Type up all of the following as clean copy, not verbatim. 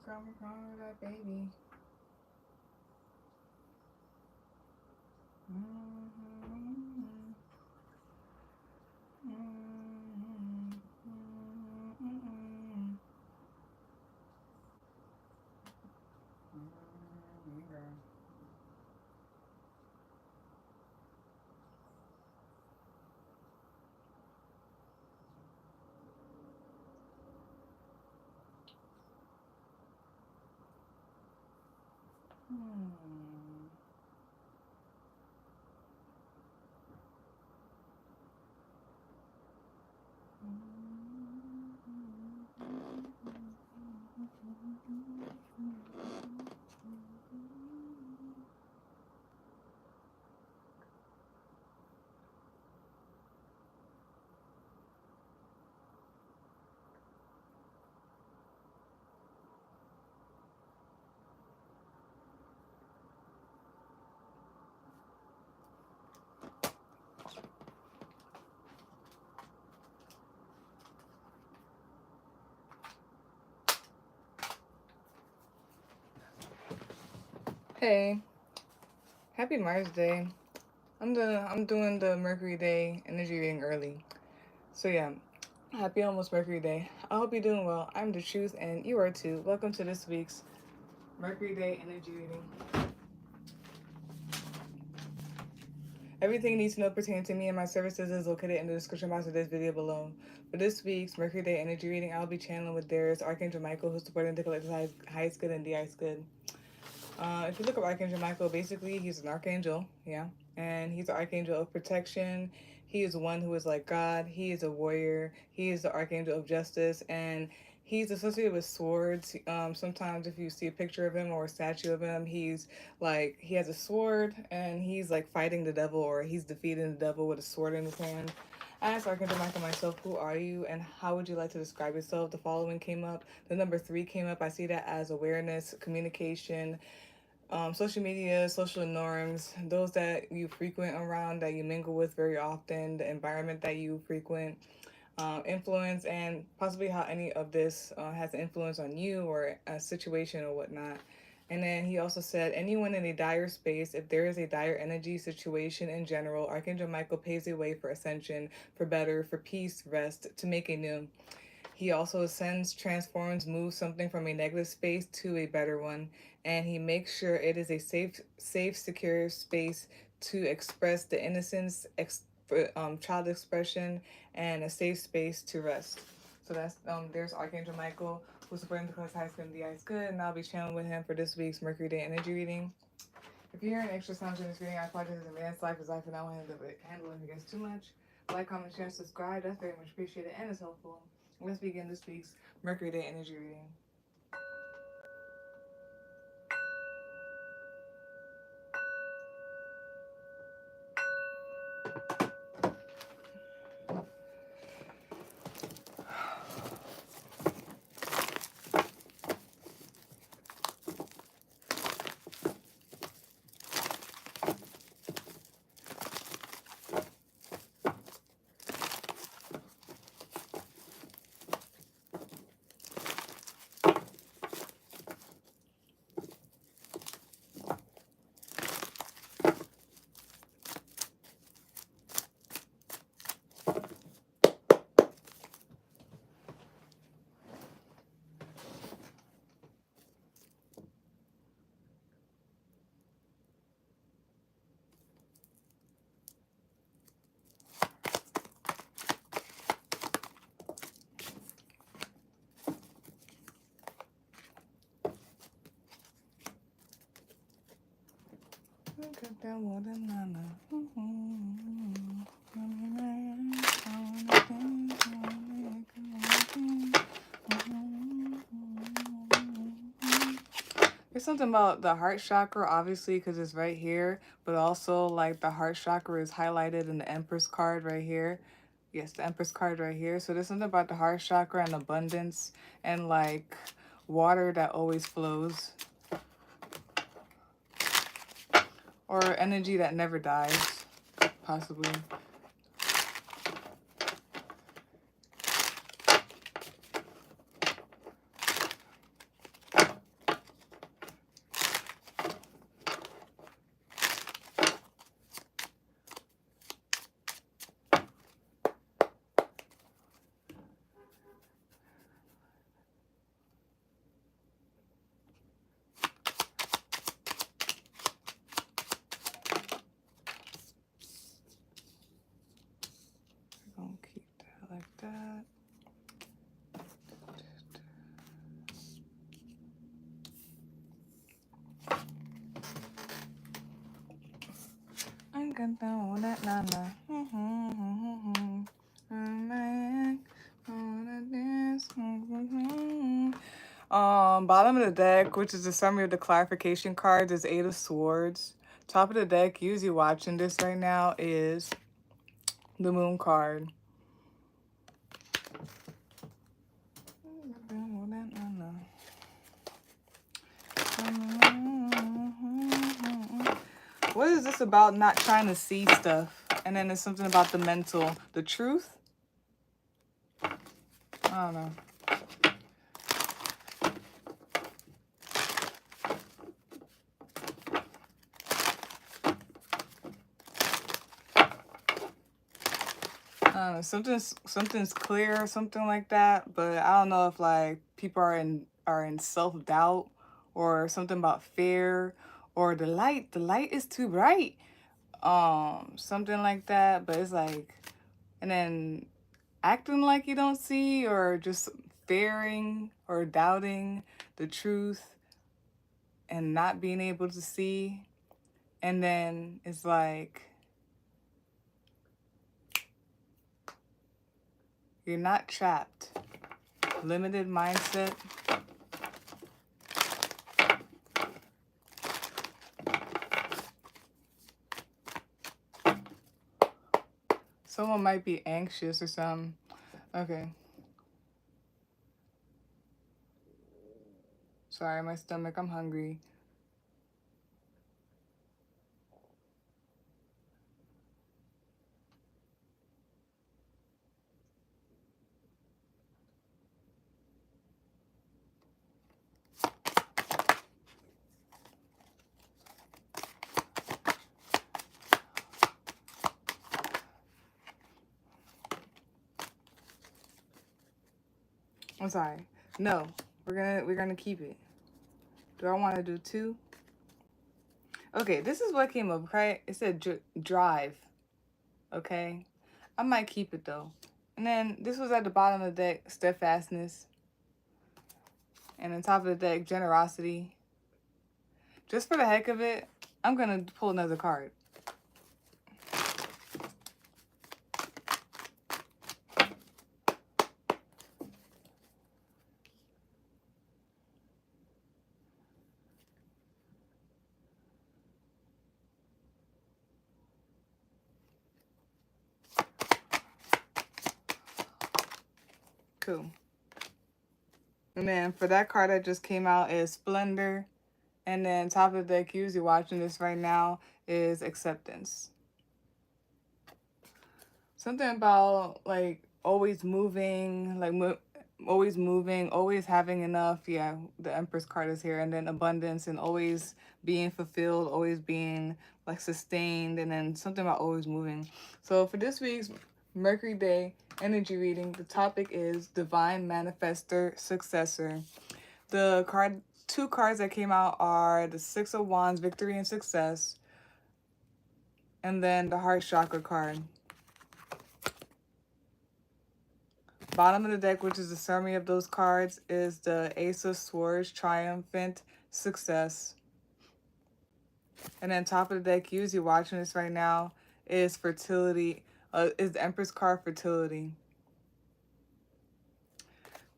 Come from that baby. Hey, happy Mars Day. I'm doing the Mercury Day Energy Reading early. So yeah, happy almost Mercury Day. I hope you're doing well. I'm the truth and you are too. Welcome to this week's Mercury Day Energy Reading. Everything you need to know pertaining to me and my services is located in the description box of this video below. For this week's Mercury Day Energy Reading, I'll be channeling with Darius, Archangel Michael, who's supporting the collective highest good and the highest good. If you look up Archangel Michael, basically he's an archangel, yeah, and he's the archangel of protection. He is one who is like God. He is a warrior. He is the archangel of justice, and he's associated with swords. Sometimes if you see a picture of him or a statue of him, he's like he has a sword and he's like fighting the devil or he's defeating the devil with a sword in his hand. I asked Archangel Michael myself, who are you and how would you like to describe yourself? The following came up. The number 3 came up. I see that as awareness, communication, social media, social norms, those that you frequent around, that you mingle with very often, the environment that you frequent, influence, and possibly how any of this has an influence on you or a situation or whatnot. And then he also said, anyone in a dire space, if there is a dire energy situation in general, Archangel Michael paves a way for ascension, for better, for peace, rest, to make a new. He also ascends, transforms, moves something from a negative space to a better one, and he makes sure it is a safe, secure space to express the innocence, child expression, and a safe space to rest. So that's there's Archangel Michael, who's supporting the class highest good and the highest good, and I'll be channeling with him for this week's Mercury Day Energy Reading. If you're hearing extra sounds in this reading, I apologize in advance. Life is life, and I won't handle it against too much. Like, comment, share, subscribe. That's very much appreciated and it's helpful. Let's begin this week's Mercury Day Energy Reading. There's something about the heart chakra, obviously, because it's right here, but also like the heart chakra is highlighted in the Empress card right here. Yes, the Empress card right here. So there's something about the heart chakra and abundance and like water that always flows, or energy that never dies, possibly. We're gonna keep that like that. I'm gonna know that nana. Bottom of the deck, which is the summary of the clarification cards, is Eight of Swords. Top of the deck, usually watching this right now, is the Moon card. What is this about not trying to see stuff? And then there's something about the mental. The truth? I don't know. Something's clear or something like that, but I don't know if like people are in self-doubt or something about fear, or the light is too bright, something like that. But it's like, and then acting like you don't see, or just fearing or doubting the truth and not being able to see. And then it's like you're not trapped. Limited mindset. Someone might be anxious or something. Okay. Sorry, my stomach, I'm hungry. I'm sorry. No, we're gonna keep it. Do I want to do two? Okay, this is what came up, right? It said drive. Okay, I might keep it though. And then this was at the bottom of the deck, steadfastness. And on top of the deck, generosity. Just for the heck of it, I'm gonna pull another card. Cool. And then for that card that just came out is Splendor. And then top of the deck, usually watching this right now, is Acceptance. Something about like always moving, always having enough. Yeah, the Empress card is here. And then abundance and always being fulfilled, always being like sustained. And then something about always moving. So for this week's Mercury Day Energy Reading, the topic is Divine Manifestor Successor. The two cards that came out are the Six of Wands, Victory and Success, and then the Heart Chakra card. Bottom of the deck, which is the summary of those cards, is the Ace of Swords, Triumphant Success. And then top of the deck, you're watching this right now, is fertility, is the Empress card, fertility.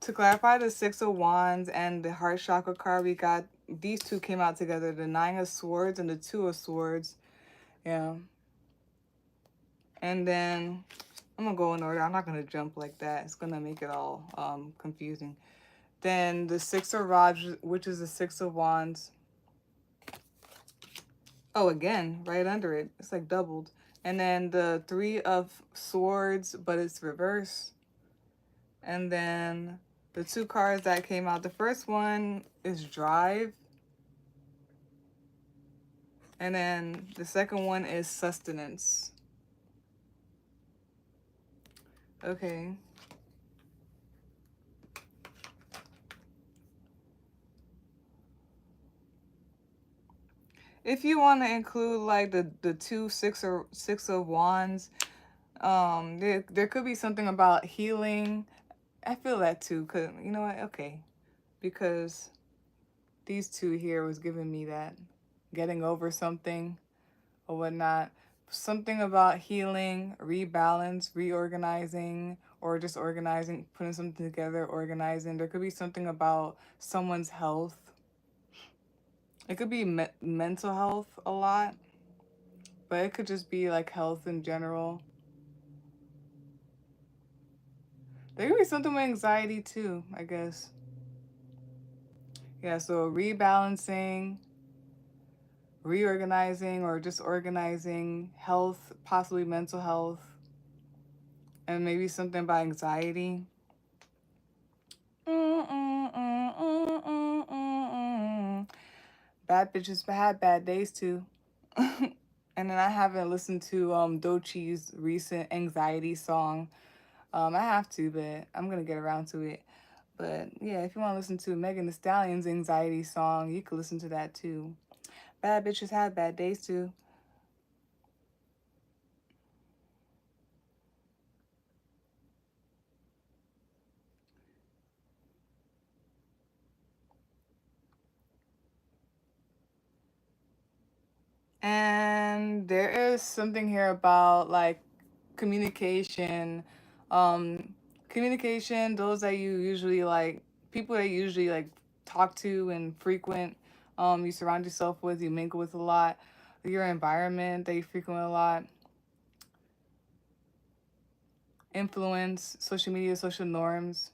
To clarify the Six of Wands and the Heart Chakra card, we got these two came out together, the Nine of Swords and the Two of Swords. Yeah. And then I'm gonna go in order. I'm not gonna jump like that. It's gonna make it all confusing. Then the Six of Rods, which is the Six of Wands. Oh, again, right under it. It's like doubled. And then the Three of Swords, but it's reverse. And then the two cards that came out. The first one is Drive. And then the second one is Sustenance. Okay. If you want to include like the two six of wands, there could be something about healing. I feel that too, cause you know what? Okay, because these two here was giving me that getting over something or whatnot. Something about healing, rebalance, reorganizing, or just organizing, putting something together, organizing. There could be something about someone's health. It could be mental health a lot, but it could just be like health in general. There could be something with anxiety too, I guess. Yeah, so rebalancing, reorganizing, or just organizing health, possibly mental health, and maybe something about anxiety. Bad bitches had bad days too. And then I haven't listened to Dochi's recent anxiety song. I have to, but I'm gonna get around to it. But yeah, if you want to listen to Megan Thee Stallion's anxiety song, you could listen to that too. Bad bitches have bad days too. And there is something here about like communication. Um, communication, those that you usually like, people that you usually like talk to and frequent, you surround yourself with, you mingle with a lot, your environment that you frequent a lot, influence, social media, social norms,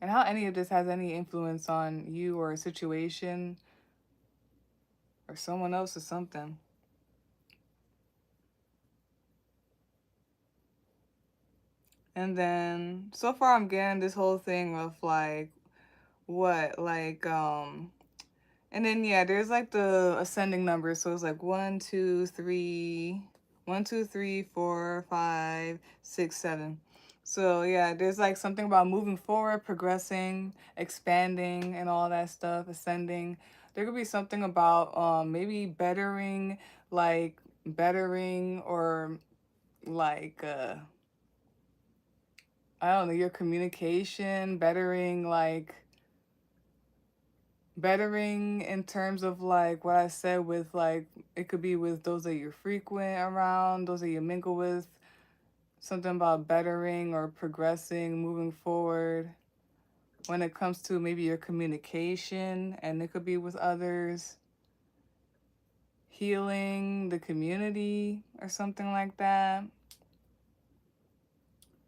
and how any of this has any influence on you or a situation or someone else or something. And then so far I'm getting this whole thing of like what and then yeah, there's like the ascending numbers, so it's like 1, 2, 3, 1, 2, 3, 4, 5, 6, 7. So yeah, there's like something about moving forward, progressing, expanding, and all that stuff, ascending. There could be something about maybe bettering or like I don't know, your communication, bettering in terms of like what I said with like it could be with those that you frequent around, those that you mingle with, something about bettering or progressing, moving forward when it comes to maybe your communication, and it could be with others, healing the community or something like that.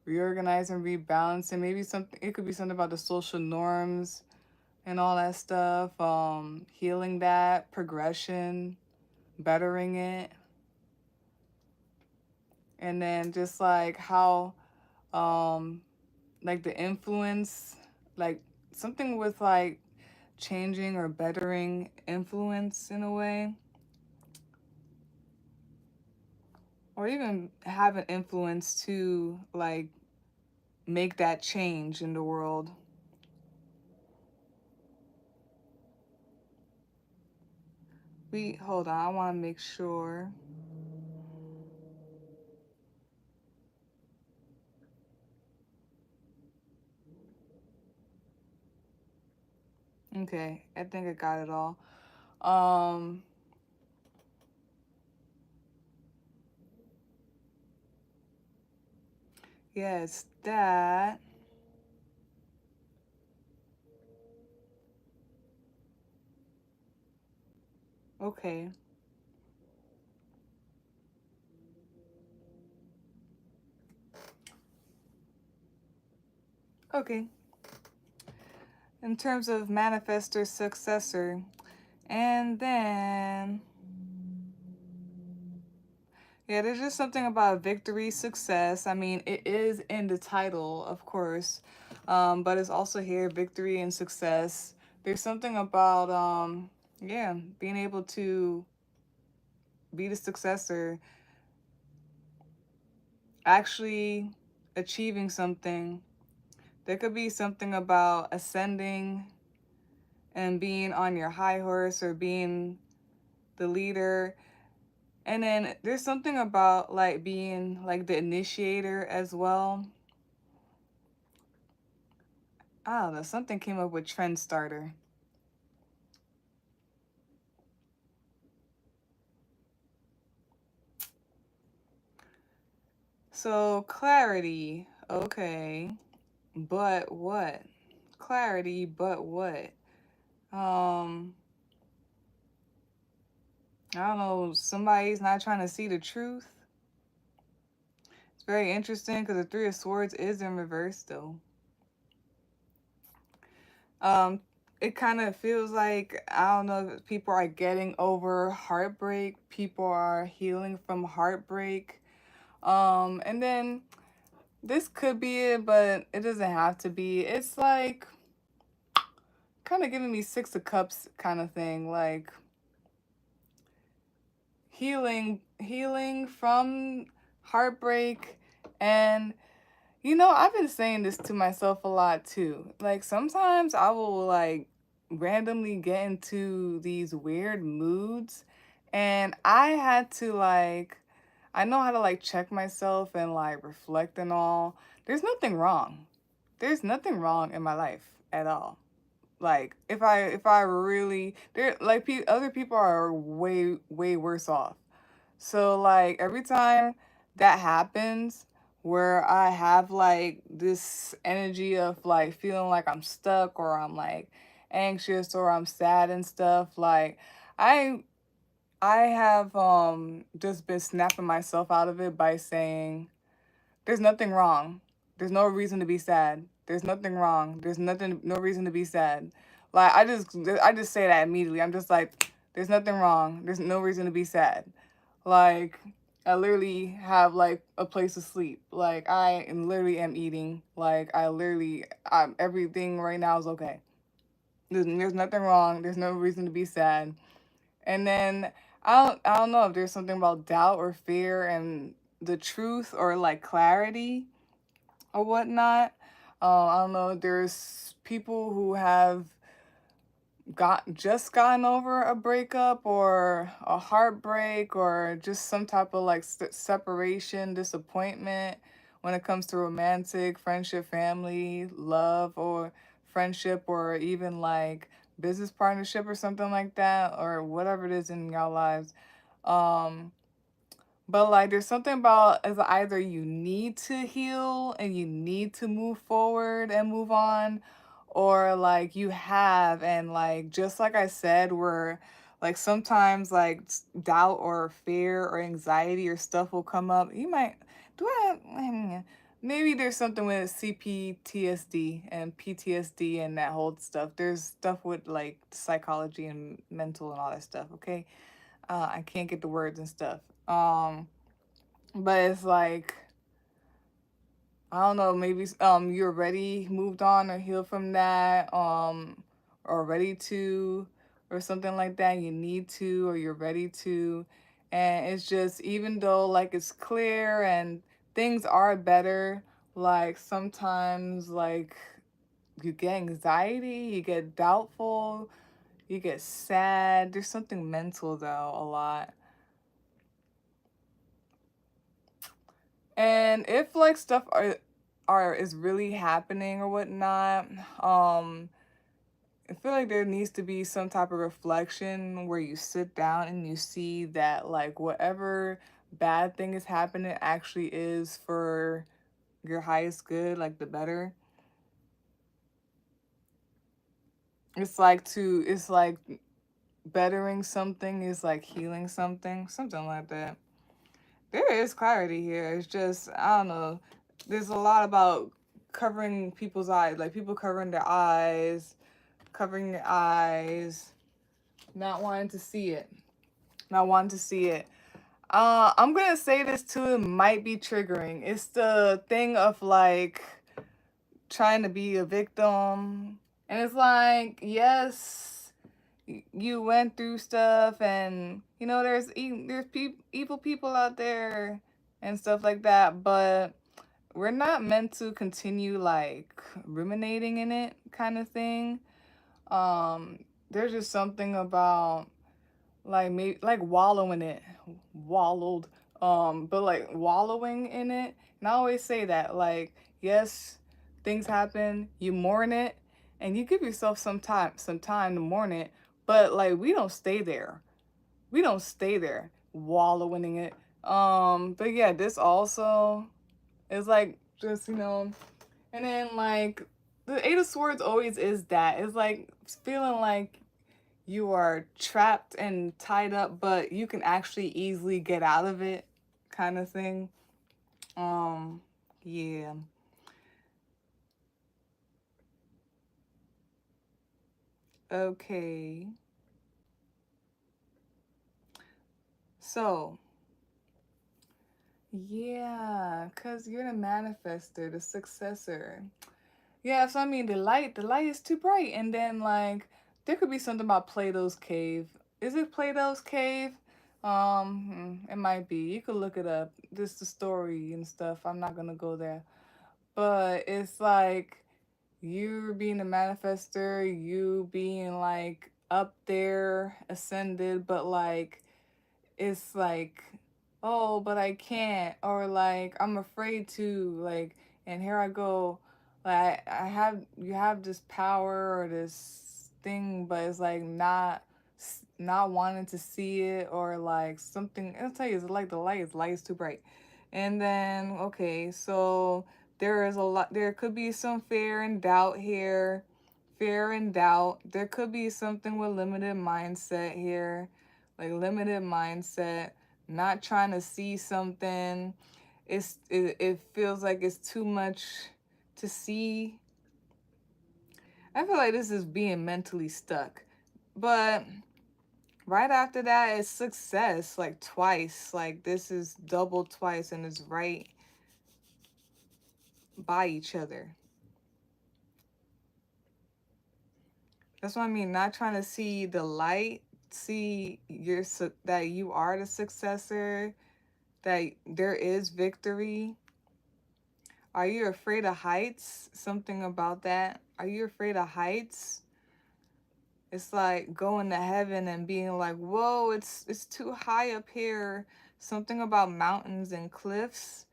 Reorganizing, rebalancing, maybe something, it could be something about the social norms and all that stuff, healing that, progression, bettering it. And then just like how like the influence, like something with like changing or bettering influence in a way, or even have an influence to like make that change in the world. Hold on, I want to make sure. Okay, I think I got it all. Um Yeah, it's that. Okay. Okay. In terms of Manifestor Successor. And then, yeah, there's just something about victory, success. I mean, it is in the title, of course, but it's also here, victory and success. There's something about, yeah, being able to be the successor, actually achieving something. There could be something about ascending and being on your high horse or being the leader. And then there's something about like being like the initiator as well. I don't know, something came up with trend starter. So clarity, okay, but what? Clarity, but what? Um, I don't know, somebody's not trying to see the truth. It's very interesting because the Three of Swords is in reverse though. Um, it kind of feels like, I don't know, if people are getting over heartbreak, people are healing from heartbreak. And then this could be it, but it doesn't have to be. It's like kind of giving me Six of Cups kind of thing, like healing from heartbreak. And you know, I've been saying this to myself a lot too. Like sometimes I will like randomly get into these weird moods, and I had to like, I know how to like check myself and like reflect and all. There's nothing wrong. There's nothing wrong in my life at all. Like if I really, there like other people are way worse off. So like every time that happens where I have like this energy of like feeling like I'm stuck or I'm like anxious or I'm sad and stuff, like I I have just been snapping myself out of it by saying there's nothing wrong. There's no reason to be sad. There's nothing wrong. There's no reason to be sad. Like I just say that immediately. I'm just like, there's nothing wrong. There's no reason to be sad. Like I literally have like a place to sleep. Like literally am eating. Like everything right now is okay. There's nothing wrong. There's no reason to be sad. And then I don't know if there's something about doubt or fear and the truth or like clarity or whatnot. I don't know. There's people who have gotten over a breakup or a heartbreak or just some type of like separation, disappointment when it comes to romantic, friendship, family, love, or friendship, or even like business partnership or something like that, or whatever it is in your lives. Um, but like there's something about as either you need to heal and you need to move forward and move on, or like you have, and like just like I said, where like sometimes like doubt or fear or anxiety or stuff will come up. You might do maybe there's something with CPTSD and PTSD and that whole stuff. There's stuff with like psychology and mental and all that stuff, okay? I can't get the words and stuff. But it's like I don't know, maybe you're already moved on or healed from that, or ready to, or something like that. You need to, or you're ready to, and it's just even though like it's clear and things are better, like sometimes like you get anxiety, you get doubtful, you get sad. There's something mental though a lot. And if like stuff are is really happening or whatnot, I feel like there needs to be some type of reflection where you sit down and you see that like whatever bad thing is happening actually is for your highest good, like the better. It's like bettering something is like healing something, something like that. There is clarity here. It's just, I don't know. There's a lot about covering people's eyes, like people covering their eyes, not wanting to see it, not wanting to see it. I'm gonna say this too. It might be triggering. It's the thing of like trying to be a victim, and it's like, yes, you went through stuff, and you know evil people out there and stuff like that, but we're not meant to continue like ruminating in it, kind of thing. There's just something about like maybe like wallowing it, wallowed, but like wallowing in it. And I always say that, like, yes, things happen, you mourn it, and you give yourself some time to mourn it, but like we don't stay there, we don't stay there wallowing in it. But yeah, this also is like just, you know. And then like the Eight of Swords always is that. It's like feeling like you are trapped and tied up, but you can actually easily get out of it, kind of thing. Yeah. Okay. So, yeah, cuz you're the manifestor, the successor. Yeah, so I mean the light is too bright, and then like there could be something about Plato's cave. Is it Plato's cave? It might be. You could look it up. Just the story and stuff. I'm not gonna go there. But it's like you being a manifester, you being like up there, ascended, but like it's like, oh, but I can't, or like I'm afraid to, like, and here I go, like I have you have this power or this thing, but it's like not wanting to see it, or like something. I'll tell you, it's like the light is too bright, and then okay, so there is a lot. There could be some fear and doubt here, fear and doubt. There could be something with limited mindset here, like limited mindset, not trying to see something. It feels like it's too much to see. I feel like this is being mentally stuck. But right after that is success, like twice. Like this is double twice, and it's right by each other. That's what I mean, not trying to see the light, see that you are the successor, that there is victory. Are you afraid of heights? Something about that. Are you afraid of heights? It's like going to heaven and being like, whoa, it's too high up here. Something about mountains and cliffs.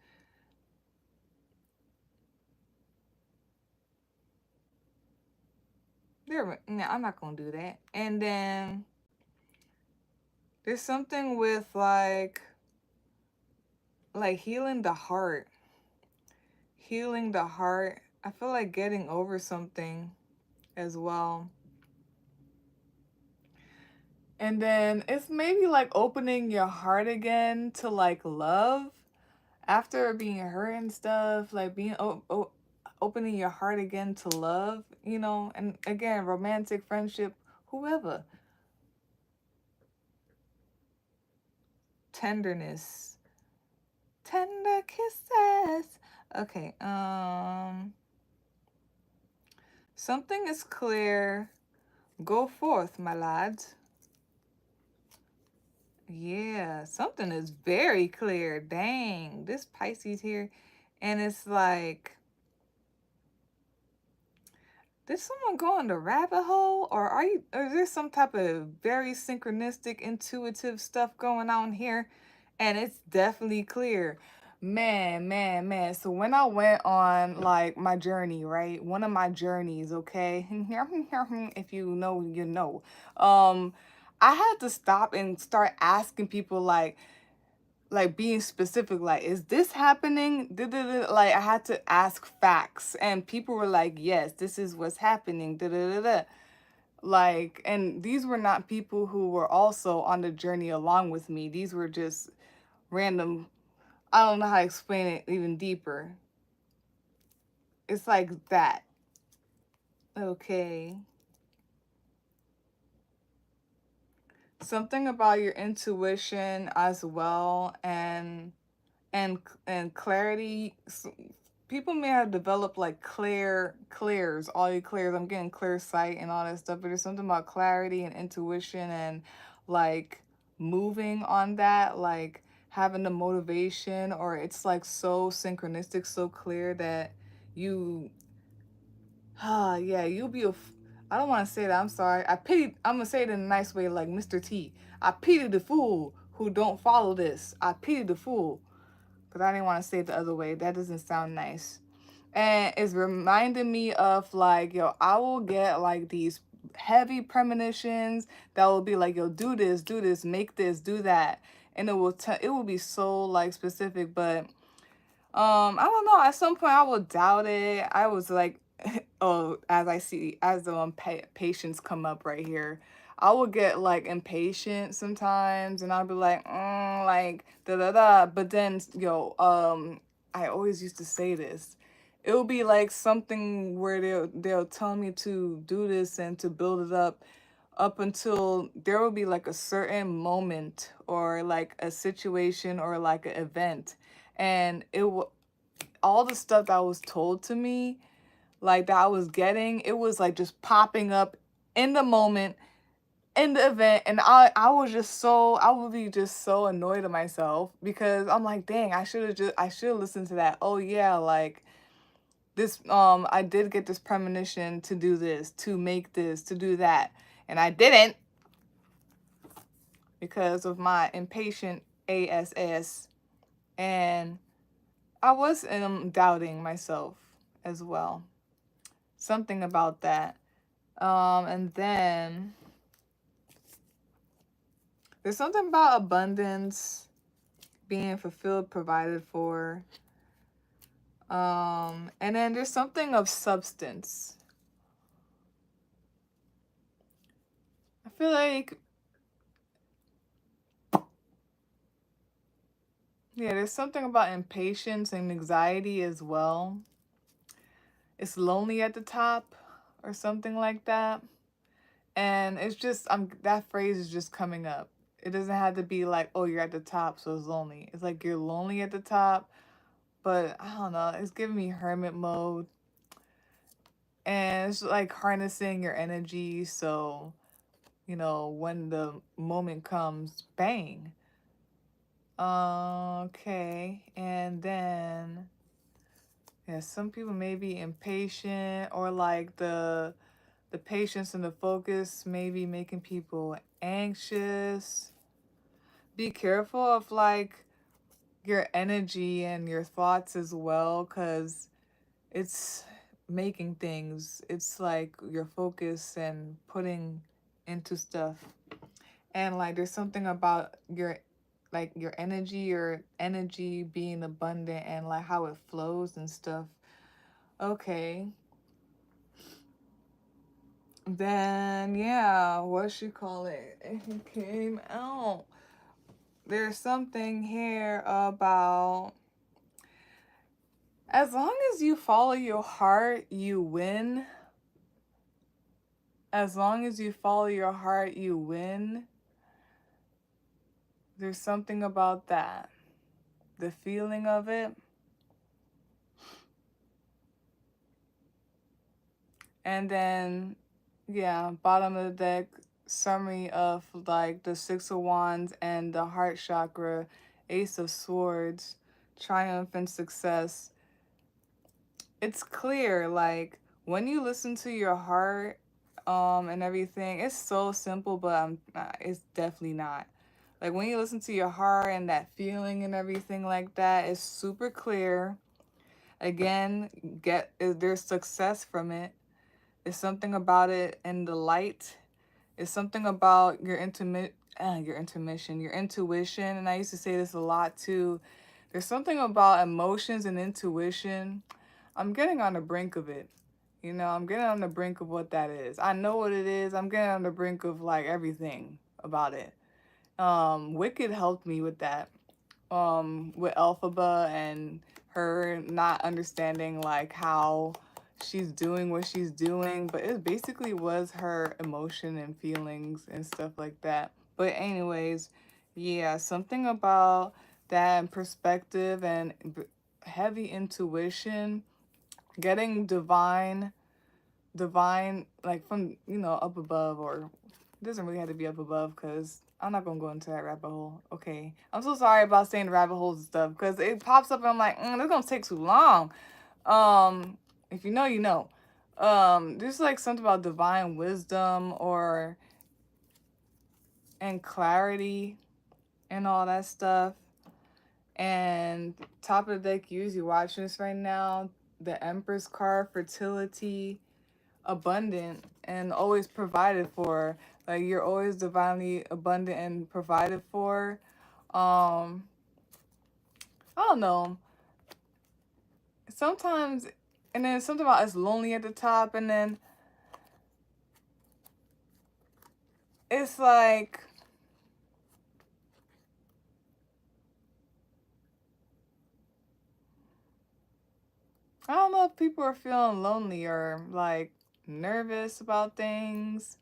There, no, I'm not gonna do that. And then there's something with like healing the heart. Healing the heart. I feel like getting over something as well. And then it's maybe like opening your heart again to like love after being hurt and stuff, like being opening your heart again to love, you know, and again, romantic, friendship, whoever. Tenderness. Tender kisses. Okay, something is clear. Go forth, my lads. Yeah, something is very clear. Dang, this Pisces here. And it's like, did someone go on the rabbit hole? Or is there some type of very synchronistic, intuitive stuff going on here? And it's definitely clear. Man. So when I went on like my journey, right? One of my journeys, okay? If you know, you know. I had to stop and start asking people like, like being specific, like, is this happening? Like, I had to ask facts, and people were like, yes, this is what's happening. Like, and these were not people who were also on the journey along with me. These were just random. I don't know how to explain it even deeper. It's like that. Okay. Something about your intuition as well, and clarity. People may have developed like clairs, all your clairs. I'm getting clear sight and all that stuff, but there's something about clarity and intuition and like moving on that, like having the motivation, or it's like so synchronistic, so clear that you, yeah, you'll be I don't want to say that. I'm sorry. I'm gonna say it in a nice way, like Mr. T. I pity the fool who don't follow this. I pity the fool. Because I didn't want to say it the other way. That doesn't sound nice. And it's reminding me of like, yo, I will get like these heavy premonitions that will be like, yo, do this, make this, do that. And it will be so like specific, but I don't know. At some point, I will doubt it. I was like, oh, as the patience come up right here, I will get like impatient sometimes, and I'll be like, like da da da. But then, yo, I always used to say this. It will be like something where they'll tell me to do this and to build it up until there will be like a certain moment or like a situation or like an event, and it will all the stuff that was told to me, like that I was getting, it was like just popping up in the moment, in the event, and I would be just so annoyed at myself because I'm like, dang, I should have listened to that. Oh yeah, like this, I did get this premonition to do this, to make this, to do that, and I didn't because of my impatient ass, and I was doubting myself as well. Something about that. And then there's something about abundance, being fulfilled, provided for. And then there's something of substance. I feel like, yeah, there's something about impatience and anxiety as well. It's lonely at the top or something like that. And it's just, that phrase is just coming up. It doesn't have to be like, oh, you're at the top, so it's lonely. It's like you're lonely at the top, but I don't know. It's giving me hermit mode. And it's like harnessing your energy. So, when the moment comes, bang. Okay. And then, yeah, some people may be impatient, or like the patience and the focus may be making people anxious. Be careful of like your energy and your thoughts as well, because it's making things, it's like your focus and putting into stuff. And like there's something about your energy being abundant and like how it flows and stuff. Okay. Then yeah, what should call it? It came out. There's something here about, as long as you follow your heart, you win. As long as you follow your heart, you win. There's something about that. The feeling of it. And then, yeah, bottom of the deck, summary of like the Six of Wands and the heart chakra, Ace of Swords, triumph and success. It's clear, like when you listen to your heart, and everything, it's so simple, but it's definitely not. Like when you listen to your heart and that feeling and everything like that, it's super clear. Again, there's success from it. There's something about it in the light. It's something about your your intuition. And I used to say this a lot too. There's something about emotions and intuition. I'm getting on the brink of it. You know, I'm getting on the brink of what that is. I know what it is. I'm getting on the brink of like everything about it. Wicked helped me with that. With Elphaba and her not understanding like how she's doing what she's doing, but it basically was her emotion and feelings and stuff like that. But anyways, yeah, something about that and perspective and heavy intuition, getting divine like from, you know, up above, or it doesn't really have to be up above because I'm not gonna go into that rabbit hole. Okay, I'm so sorry about saying rabbit holes and stuff because it pops up and I'm like, this gonna take too long. If you know, you know. There's like something about divine wisdom or and clarity and all that stuff. And top of the deck, you usually watching this right now. The Empress card, fertility, abundant, and always provided for. Like you're always divinely abundant and provided for. I don't know. Sometimes, and then something about it's lonely at the top, and then it's like I don't know if people are feeling lonely or like nervous about things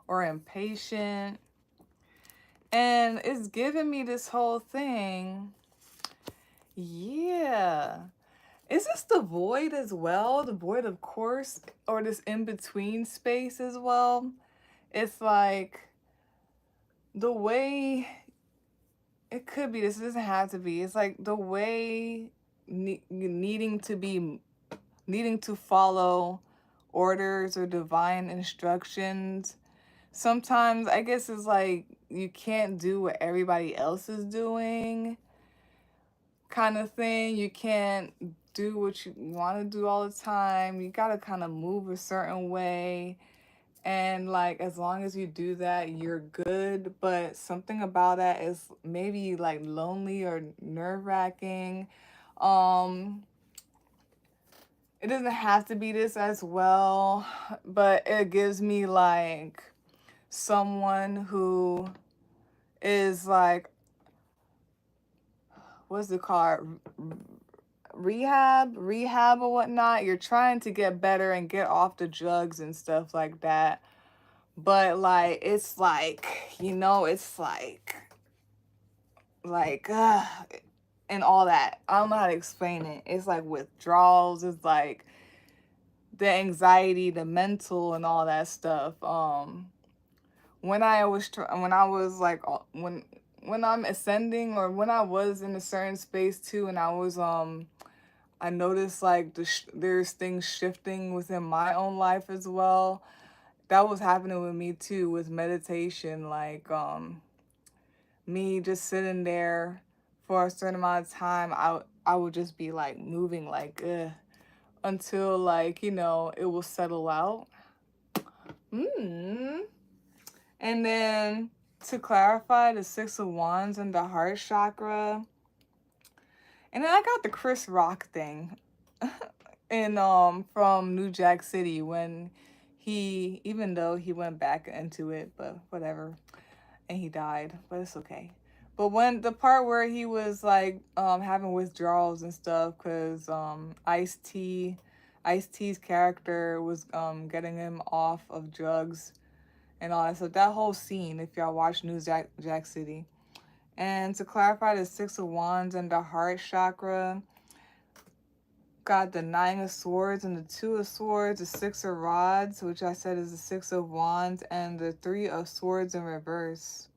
or impatient. And it's giving me this whole thing. Yeah. Is this the void as well? The void, of course, or this in between space as well? It's like the way it could be. This doesn't have to be. It's like the way needing to follow orders or divine instructions. Sometimes I guess it's like you can't do what everybody else is doing, kind of thing. You can't do what you want to do all the time. You got to kind of move a certain way. And like, as long as you do that, you're good. But something about that is maybe like lonely or nerve wracking. Um, it doesn't have to be this as well, but it gives me like someone who is like, what's it called? Rehab or whatnot. You're trying to get better and get off the drugs and stuff like that. But like, it's like, you know, it's like, and all that. I don't know how to explain it. It's like withdrawals. It's like the anxiety, the mental, and all that stuff. When I was like, when I'm ascending, or when I was in a certain space too, and I noticed like there's things shifting within my own life as well. That was happening with me too, with meditation. Like me just sitting there for a certain amount of time, I would just be like moving like until like, you know, it will settle out. And then to clarify, the Six of Wands and the heart chakra. And then I got the Chris Rock thing in from New Jack City, when he, even though he went back into it, but whatever, and he died, but it's okay. But when the part where he was like having withdrawals and stuff, because Ice-T's character was getting him off of drugs and all that. So that whole scene, if y'all watch New Jack City. And to clarify, the Six of Wands and the heart chakra got the Nine of Swords and the Two of Swords, the Six of Rods, which I said is the Six of Wands, and the Three of Swords in reverse.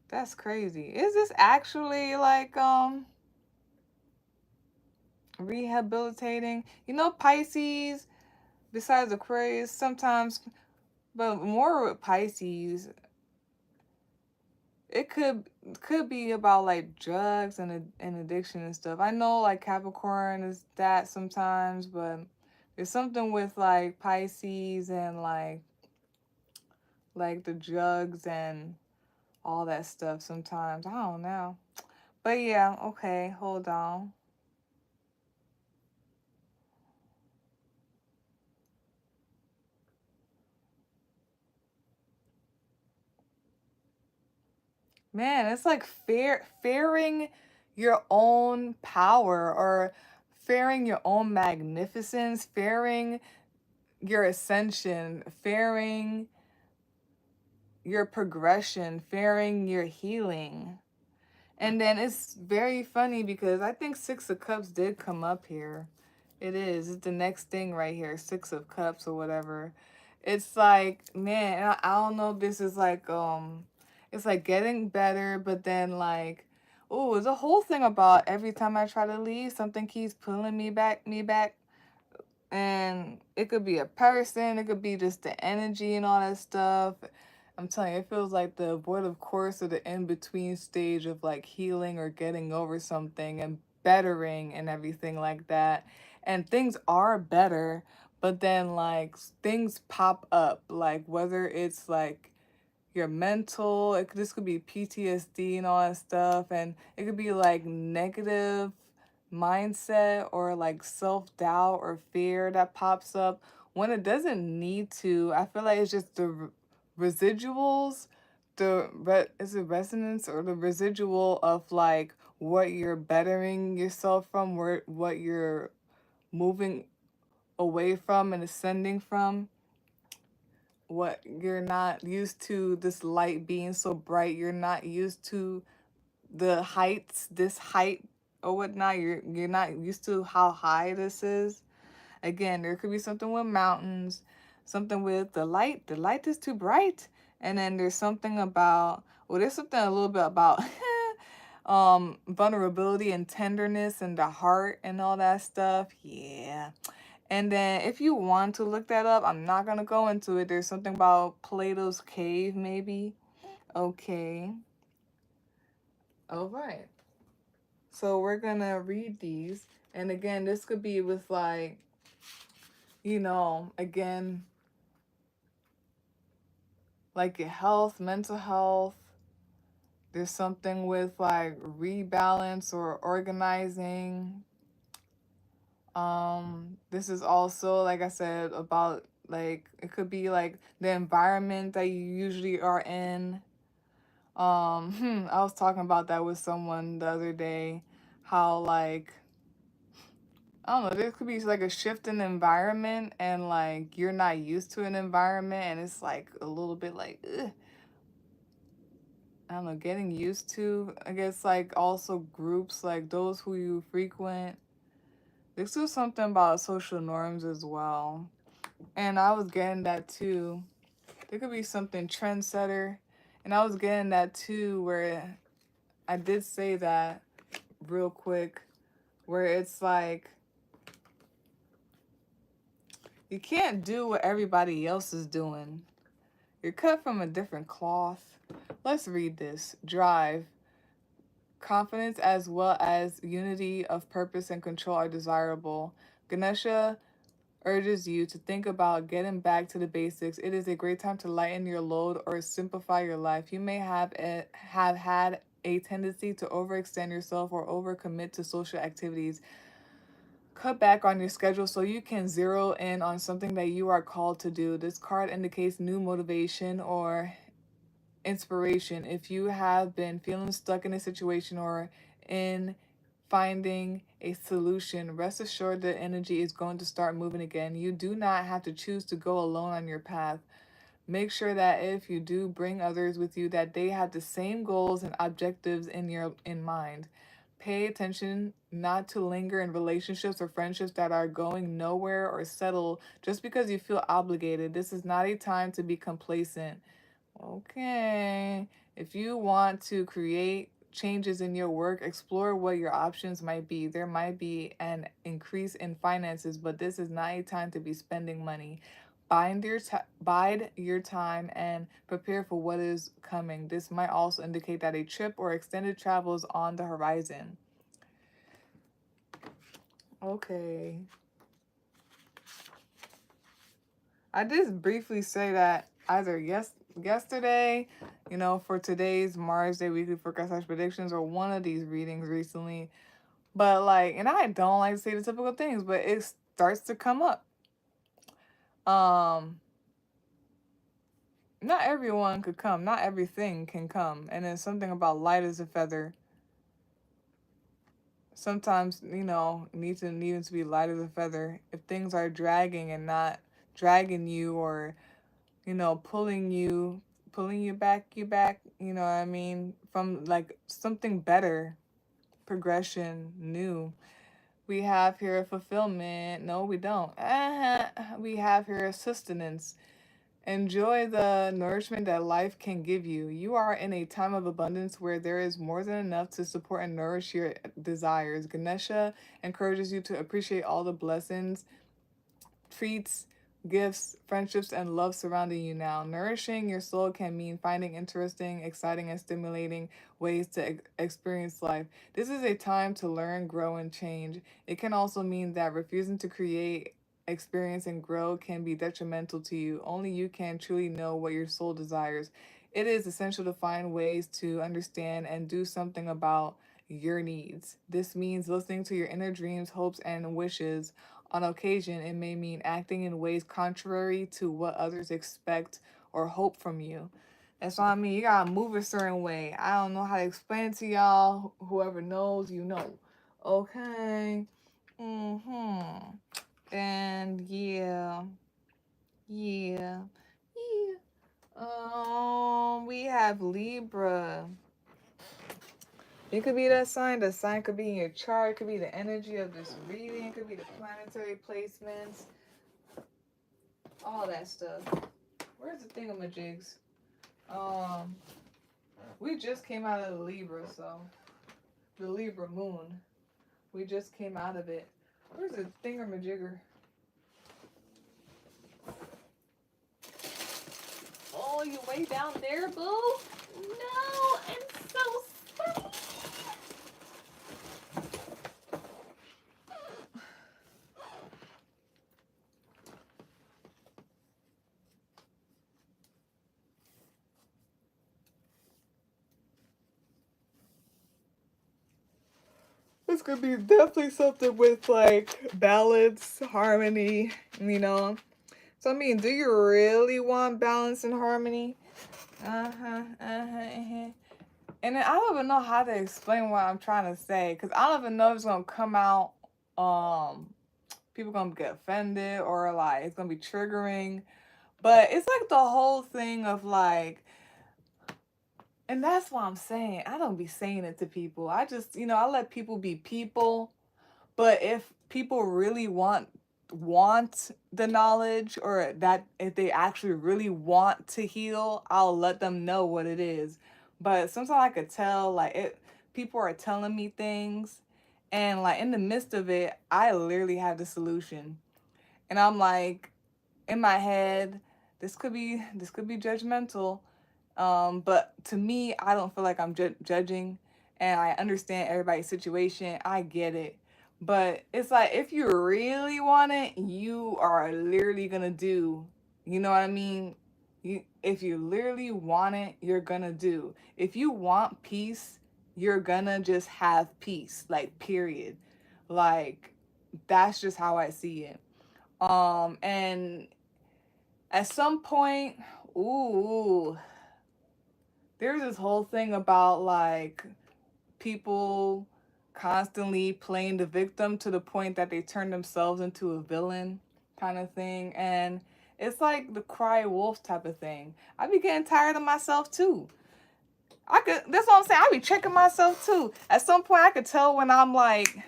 That's crazy. Is this actually like rehabilitating? You know, Pisces, besides Aquarius, sometimes, but more with Pisces, it could be about like drugs and addiction and stuff. I know like Capricorn is that sometimes, but there's something with like Pisces and like like the drugs and all that stuff sometimes. I don't know. But yeah, okay, hold on. Man, it's like fearing your own power, or fearing your own magnificence, fearing your ascension, fearing your progression, fearing your healing. And then it's very funny because I think Six of Cups did come up here. It is. It's the next thing right here, Six of Cups or whatever. It's like, man, I don't know if this is like it's like getting better, but then like, oh, it's a whole thing about every time I try to leave, something keeps pulling me back. And it could be a person, it could be just the energy and all that stuff. I'm telling you, it feels like the avoidant course or the in-between stage of like healing or getting over something and bettering and everything like that. And things are better, but then like things pop up, like whether it's like your mental, this could be PTSD and all that stuff, and it could be like negative mindset or like self-doubt or fear that pops up when it doesn't need to. I feel like it's just the residuals, is it resonance or the residual of like what you're bettering yourself from, where what you're moving away from and ascending from, what you're not used to, this light being so bright. You're not used to the heights, this height or whatnot. You're not used to how high this is. Again, there could be something with mountains, something with the light. The light is too bright. And then there's something about, well, there's something a little bit about vulnerability and tenderness and the heart and all that stuff. Yeah. And then if you want to look that up, I'm not going to go into it. There's something about Plato's cave, maybe. Okay. All right. So we're going to read these. And again, this could be with like, again, like your health, mental health. There's something with like rebalance or organizing. This is also, like I said, about like it could be like the environment that you usually are in. I was talking about that with someone the other day, how like I don't know, there could be like a shift in the environment and like you're not used to an environment and it's like a little bit like ugh, I don't know, getting used to. I guess like also groups like those who you frequent. This is something about social norms as well. And I was getting that too. There could be something trendsetter. And I was getting that too, where I did say that real quick, where it's like you can't do what everybody else is doing. You're cut from a different cloth. Let's read this. Drive. Confidence as well as unity of purpose and control are desirable. Ganesha urges you to think about getting back to the basics. It is a great time to lighten your load or simplify your life. You may have had a tendency to overextend yourself or overcommit to social activities. Cut back on your schedule so you can zero in on something that you are called to do. This card indicates new motivation or inspiration. If you have been feeling stuck in a situation or in finding a solution, rest assured the energy is going to start moving again. You do not have to choose to go alone on your path. Make sure that if you do bring others with you, that they have the same goals and objectives in mind. Pay attention not to linger in relationships or friendships that are going nowhere or settle just because you feel obligated. This is not a time to be complacent. Okay. If you want to create changes in your work, explore what your options might be. There might be an increase in finances, but this is not a time to be spending money. Bide your time and prepare for what is coming. This might also indicate that a trip or extended travel is on the horizon. Okay. I did briefly say that either yesterday, you know, for today's Mars Day weekly forecast predictions, or one of these readings recently. But like, and I don't like to say the typical things, but it starts to come up. Um, Not everyone could come, not everything can come, and then something about light as a feather. Sometimes, you know, needing to be light as a feather. If things are dragging and not dragging you, or you know, pulling you back, you know what I mean, from like something better, progression, new. We have here fulfillment. No, we don't. We have here sustenance. Enjoy the nourishment that life can give you. You are in a time of abundance where there is more than enough to support and nourish your desires. Ganesha encourages you to appreciate all the blessings, treats, gifts, friendships, and love surrounding you now. Nourishing your soul can mean finding interesting, exciting, and stimulating ways to experience life. This is a time to learn, grow, and change. It can also mean that refusing to create, experience, and grow can be detrimental to you. Only you can truly know what your soul desires. It is essential to find ways to understand and do something about your needs. This means listening to your inner dreams, hopes, and wishes. On occasion, it may mean acting in ways contrary to what others expect or hope from you. That's what I mean. You gotta move a certain way. I don't know how to explain it to y'all. Whoever knows, you know. Okay. Mm-hmm. And yeah. We have Libra. It could be that sign. The sign could be in your chart. It could be the energy of this reading. It could be the planetary placements. All that stuff. Where's the thingamajigs? Um, we just came out of the Libra, so the Libra moon. We just came out of it. Where's the thingamajigger? Oh, you way down there, boo? No, I'm so sorry. This could be definitely something with like balance, harmony, you know. So I mean, do you really want balance and harmony? Uh-huh. And then I don't even know how to explain what I'm trying to say, because I don't even know if it's gonna come out, people gonna get offended, or like it's gonna be triggering. But it's like the whole thing of like, and that's why I'm saying I don't be saying it to people. I just, you know, I let people be people. But if people really want the knowledge, or that if they actually really want to heal, I'll let them know what it is. But sometimes I could tell like it people are telling me things, and like in the midst of it, I literally have the solution. And I'm like, in my head, this could be judgmental, but to me, I don't feel like I'm judging, and I understand everybody's situation. I get it. But it's like, if you really want it, you are literally gonna do. You know what I mean? If you literally want it, you're gonna do. If you want peace, you're gonna just have peace. Like, period. Like, that's just how I see it. And at some point, ooh, there's this whole thing about like people constantly playing the victim to the point that they turn themselves into a villain, kind of thing. And it's like the cry wolf type of thing. I be getting tired of myself too. That's what I'm saying. I be checking myself too. At some point I could tell when I'm like,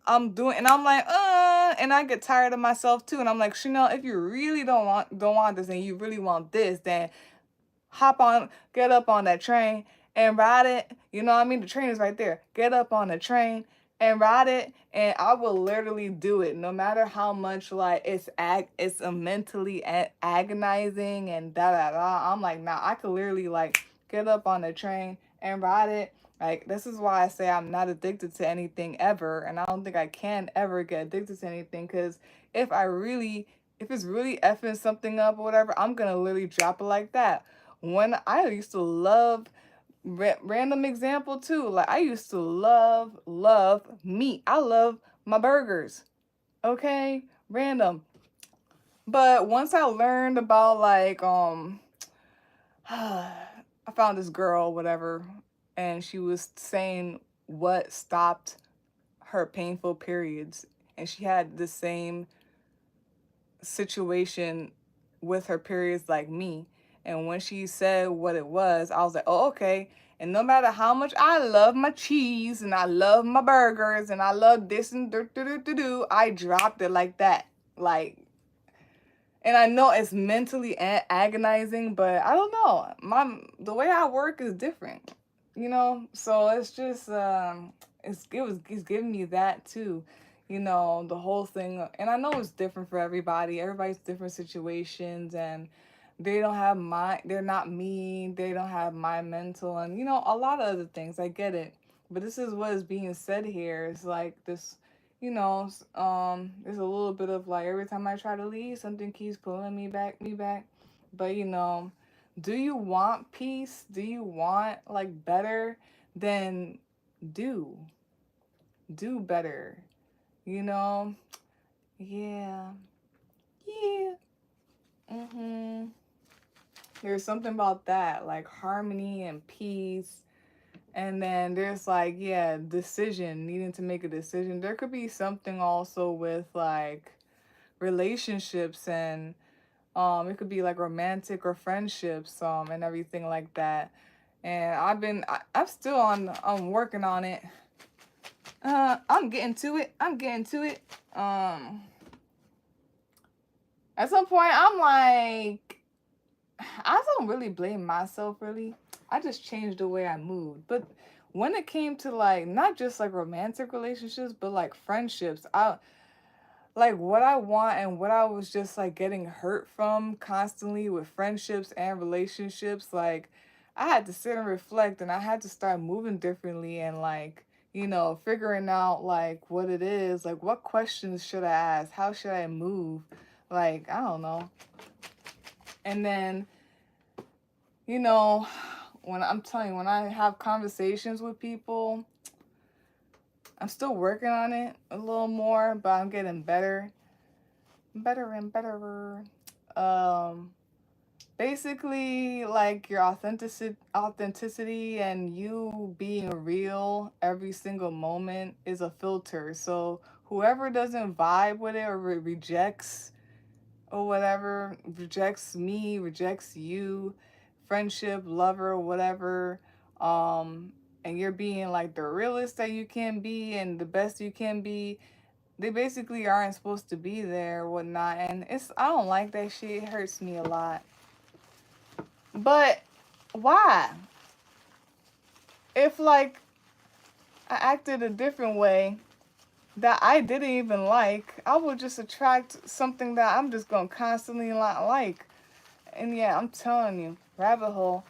I'm doing, and I'm like, and I get tired of myself too. And I'm like, Chanel, if you really don't want this, and you really want this, then get up on that train and ride it. You know what I mean? The train is right there. Get up on the train and ride it, and I will literally do it, no matter how much like it's a mentally agonizing and da da da. I'm like, nah, I could literally like get up on the train and ride it. Like, this is why I say I'm not addicted to anything ever, and I don't think I can ever get addicted to anything, because if I really if it's really effing something up or whatever, I'm gonna literally drop it like that. When I used to love, random example too, like I used to love meat. I love my burgers. Okay, random. But once I learned about like I found this girl, whatever, and she was saying what stopped her painful periods, and she had the same situation with her periods like me. And when she said what it was, I was like, oh, okay. And no matter how much I love my cheese and I love my burgers and I love this and I dropped it like that. Like, and I know it's mentally agonizing, but I don't know. The way I work is different, you know. So it's just it's giving me that too, you know, the whole thing. And I know it's different for everybody. Everybody's different situations, and they don't have my. They're not me. They don't have my mental, and you know, a lot of other things. I get it, but this is what is being said here. It's like this, you know, there's a little bit of like every time I try to leave, something keeps pulling me back, But you know, do you want peace? Do you want like better? Then do do better. You know, yeah, yeah. Mhm. There's something about that, like harmony and peace. And then there's like, yeah, decision, needing to make a decision. There could be something also with like relationships and it could be like romantic or friendships and everything like that. And I'm still I'm working on it. I'm getting to it. Um at some point I'm like, I don't really blame myself really. I just changed the way I moved. But when it came to like not just like romantic relationships but like friendships, I like what I want and what I was just like getting hurt from constantly with friendships and relationships, like I had to sit and reflect and I had to start moving differently and like, you know, figuring out like what it is, like what questions should I ask, how should I move, like I don't know. And then, you know, when I'm telling you, when I have conversations with people, I'm still working on it a little more, but I'm getting better and better. Um, basically, like your authenticity and you being real every single moment is a filter. So whoever doesn't vibe with it or rejects or whatever, rejects me, rejects you, friendship, lover, whatever, and you're being like the realest that you can be and the best you can be, they basically aren't supposed to be there or whatnot. And I don't like that shit. It hurts me a lot. But why? If like I acted a different way that I didn't even like, I would just attract something that I'm just gonna constantly not like. And yeah, I'm telling you, rabbit hole,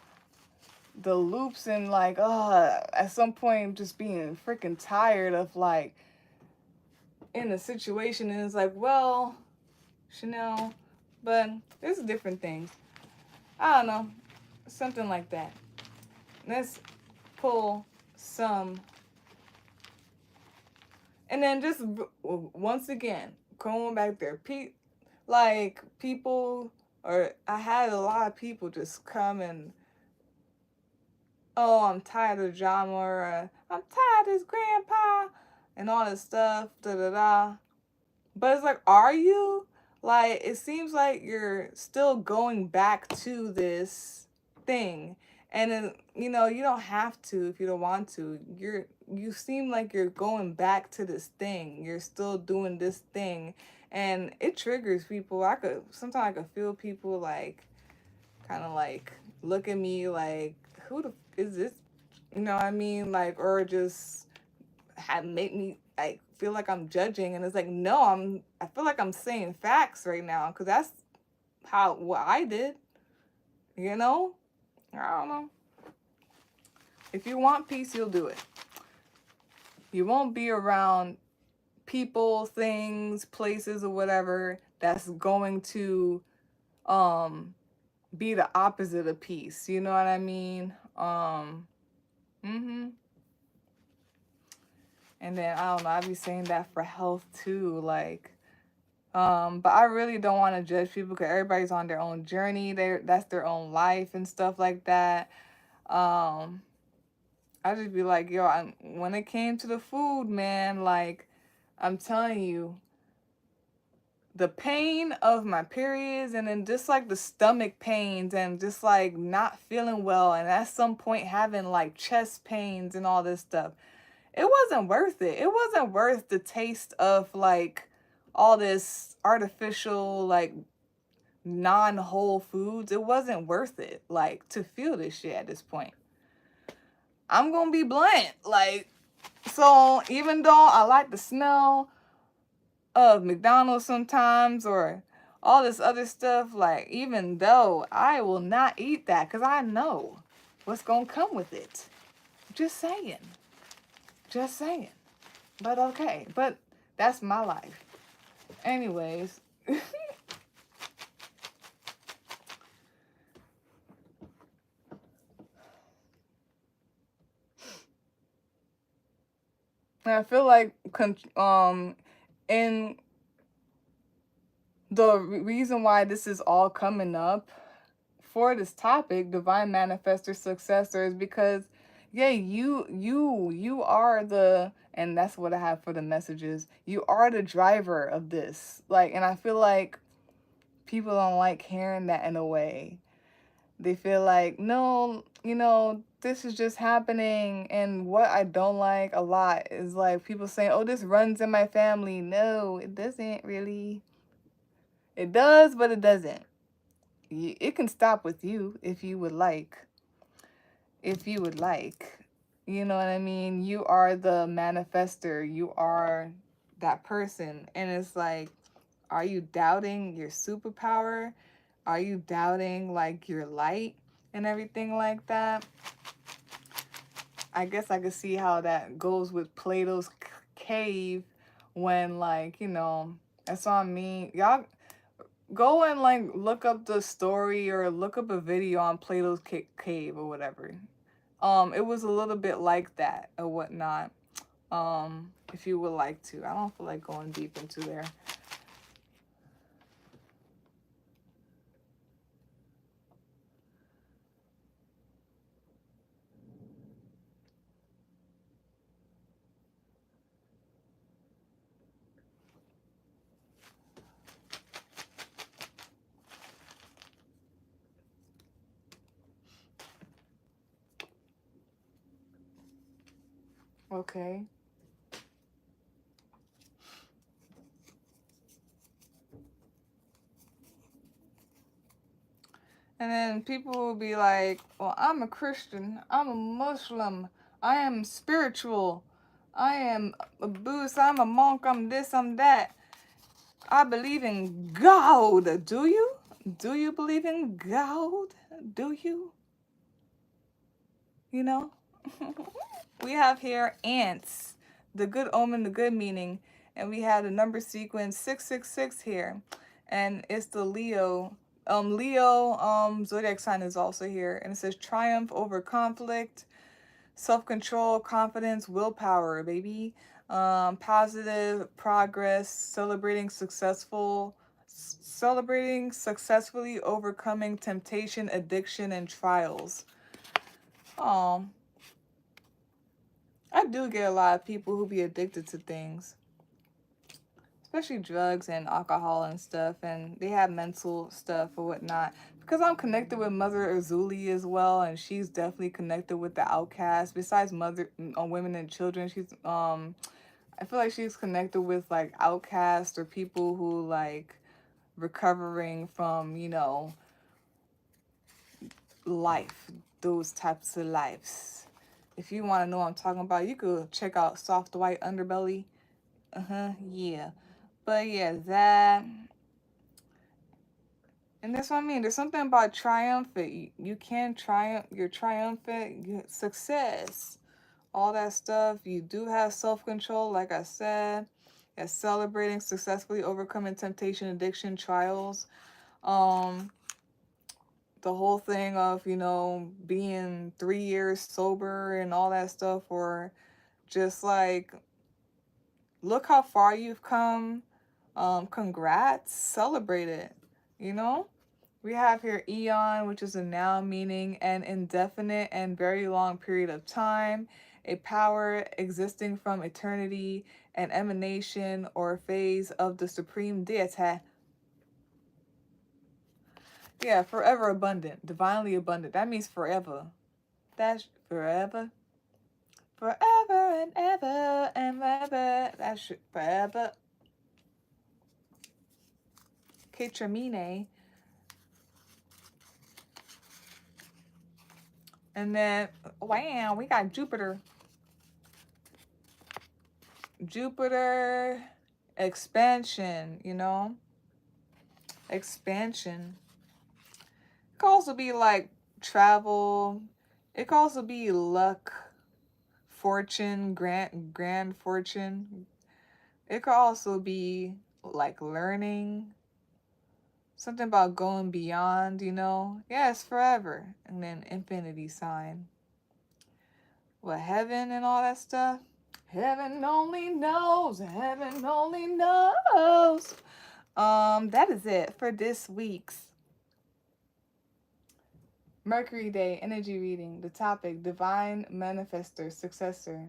the loops and like, at some point just being freaking tired of like in a situation and it's like, well, Chanel, but there's different things. I don't know, something like that. Let's pull some, and then just once again, going back there, like people, or I had a lot of people just come and, oh, I'm tired of drama, or I'm tired of this grandpa, and all this stuff, da da da. But it's like, are you? Like, it seems like you're still going back to this thing. And then, you know, you don't have to if you don't want to. You seem like you're going back to this thing. You're still doing this thing. And it triggers people. Sometimes I could feel people like, kind of like, look at me like, who the is this? You know what I mean? Like, or just make me like feel like I'm judging, and it's like, no, I feel like I'm saying facts right now because that's what I did, you know. I don't know. If you want peace, you'll do it. You won't be around people, things, places, or whatever that's going to be the opposite of peace. You know what I mean? And then I don't know, I be saying that for health too, like, but I really don't want to judge people because everybody's on their own journey. That's their own life and stuff like that. I just be like, yo, when it came to the food, man, like, I'm telling you, the pain of my periods and then just like the stomach pains and just like not feeling well and at some point having like chest pains and all this stuff. It wasn't worth it. It wasn't worth the taste of like all this artificial like non-whole foods. It wasn't worth it like to feel this shit at this point. I'm gonna be blunt. Like, so even though I like the smell of McDonald's sometimes or all this other stuff, like, even though I will not eat that because I know what's gonna come with it. Just saying. Just saying. But okay. But that's my life. Anyways. I feel like in the reason why this is all coming up for this topic, divine manifestor successor, is because yeah, you are the, and that's what I have for the messages. You are the driver of this. Like, and I feel like people don't like hearing that in a way. They feel like, no, this is just happening. And what I don't like a lot is like people saying, oh, this runs in my family. No, it doesn't really. It does, but it doesn't. It can stop with you if you would like. If you would like. You know what I mean? You are the manifestor. You are that person. And it's like, are you doubting your superpower? Are you doubting like your light and everything like that? I guess I could see how that goes with Plato's cave when, like, that's on me. Y'all go and like look up the story or look up a video on Plato's cave or whatever. It was a little bit like that or whatnot. If you would like to. I don't feel like going deep into there. Okay. And then people will be like, well, I'm a Christian. I'm a Muslim. I am spiritual. I am a Buddhist. I'm a monk. I'm this, I'm that. I believe in God. Do you? Do you believe in God? Do you? You know? We have here ants. The good omen, the good meaning. And we have the number sequence 666 here. And it's the Leo. Leo zodiac sign is also here. And it says triumph over conflict, self-control, confidence, willpower, baby. Positive progress, celebrating successfully overcoming temptation, addiction, and trials. I do get a lot of people who be addicted to things, especially drugs and alcohol and stuff, and they have mental stuff or whatnot. Because I'm connected with Mother Azuli as well, and she's definitely connected with the outcast. Besides mother, women and children, she's I feel like she's connected with like outcasts or people who like recovering from life, those types of lives. If you want to know what I'm talking about, you could check out Soft White Underbelly. Yeah. But yeah, that. And that's what I mean. There's something about triumphant. You can triumph. You're triumphant. Success. All that stuff. You do have self-control, like I said. Yeah, celebrating, successfully overcoming temptation, addiction, trials. The whole thing of, you know, being 3 years sober and all that stuff, or just like, look how far you've come. Congrats, celebrate it, you know? We have here eon, which is a noun meaning an indefinite and very long period of time, a power existing from eternity, an emanation or phase of the supreme deity. Yeah, forever abundant, divinely abundant. That means forever. That's forever. Forever and ever and ever. That's forever. Ketramine. And then, wow, we got Jupiter. Jupiter, expansion, you know? Expansion. It could also be like travel. It could also be luck, fortune, grand fortune. It could also be like learning. Something about going beyond, you know? Yes, forever. And then infinity sign. What, heaven and all that stuff? Heaven only knows. Heaven only knows. That is it for this week's Mercury Day Energy Reading. The topic, Divine Manifestor, Successor.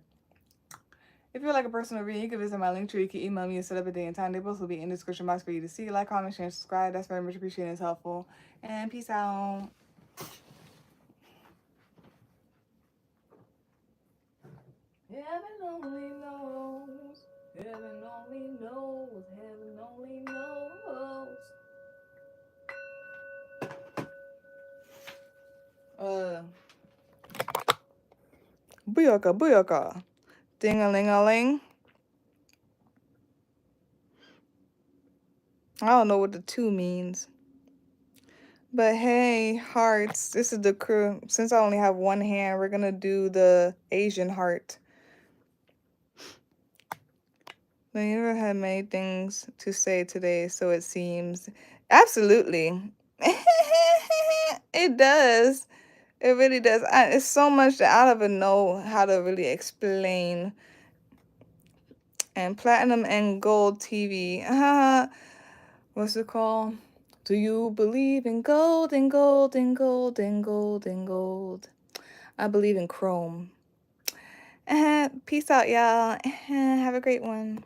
If you'd like a personal reading, you can visit my link tree. You can email me and set up a day and time. They both will be in the description box for you to see. Like, comment, share, and subscribe. That's very much appreciated. It's helpful. And peace out. Heaven only knows. Heaven only knows. Heaven only knows. Booyaka, booyaka. Ding-a-ling-a-ling. I don't know what the 2 means. But hey, hearts, this is the crew. Since I only have one hand, we're going to do the Asian heart. The universe had many things to say today, so it seems. Absolutely. It does. It really does. It's so much that I don't even know how to really explain. And platinum and gold TV. What's it called? Do you believe in gold and gold and gold and gold and gold? I believe in chrome. Peace out, y'all. Have a great one.